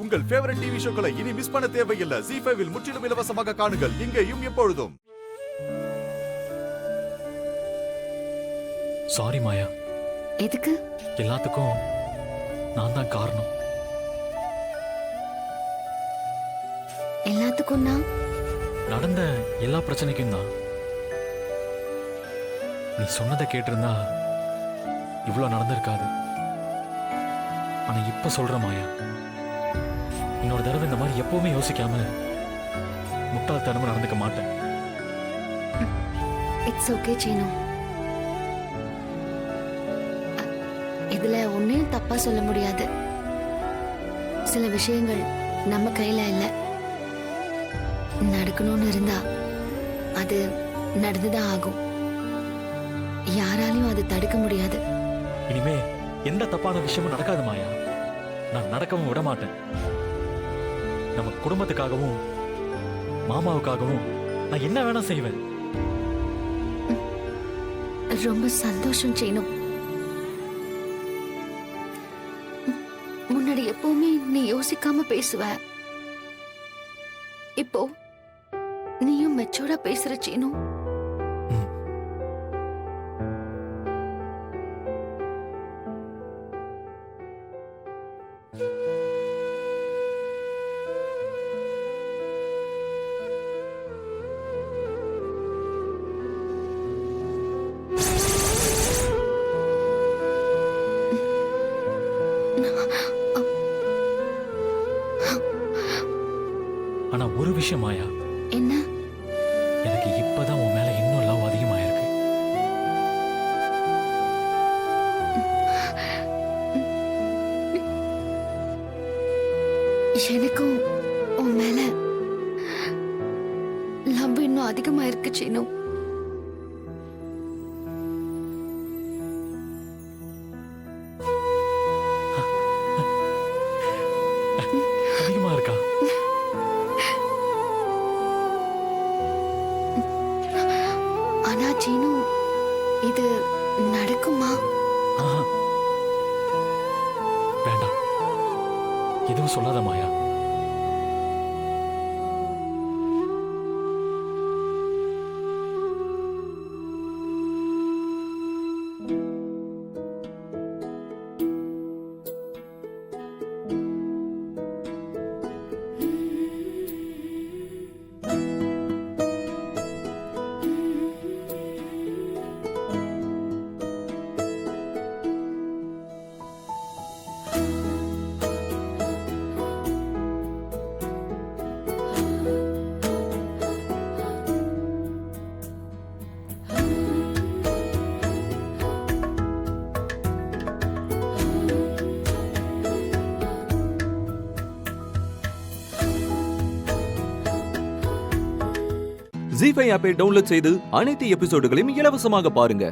உங்கள் favourite TV ஷோக்களை இனி miss பண்ண தேவையில்லை. ZEE5 இல் முற்றிலும் இலவசமாக காணுங்கள், இங்கேயும் எப்பொழுதும். சாரி மாயா. எதுக்கு? எல்லாத்துக்கும் நான் தான் காரணம். எல்லாத்துக்கும் நான்? நடந்த எல்லா பிரச்சனைக்கும் தான். நீ சொன்னதை கேட்டிருந்தா இவ்வளவு நடந்திருக்காது. ஆனா இப்ப சொல்ற மாயா, இன்னொரு தடவை இந்த மாதிரி எப்பவுமே யோசிக்காம முட்டாள்தனமா நடந்துக்க மாட்டேன். It's okay Seenu. இதுல ஒன்னையும் தப்பா சொல்ல முடியாது. சில விஷயங்கள் நம்ம கையில இல்ல. நடக்கணும்னு இருந்தா அது நடந்துதான் ஆகும். யாராலையும் அது தடுக்க முடியாது. இனிமே எந்த தப்பான விஷயமும் நடக்காது மாயா. நான் நடக்கவும் விட மாட்டேன். நம்ம குடும்பத்துக்காகவும் மாமாவுக்காகவும் நான் என்ன வேணா செய்வேன். ரொம்ப சந்தோஷம் சீனு. முன்னாடி எப்பவுமே நீ யோசிக்காம பேசுவ. இப்போ நீயும் மெச்சூர்டா பேசுற சீனு. ஆனா ஒரு விஷயம் மாயா, என்ன? எனக்கு இப்பதான் உன் மேல இன்னும் லவ் அதிகமாயிருக்கு. எனக்கும் உன் மேல லவ் இன்னும் அதிகமா இருக்கு சீனு. அதிகமா இருக்கா? ஆனா சீனு, இது நடக்குமா? ஆஹா. வேண்டாம், எதுவும் சொல்லாத மாயா. ZEE5 ஆப்பை டவுன்லோட் செய்து அனைத்து எபிசோடுகளையும் இலவசமாக பாருங்க.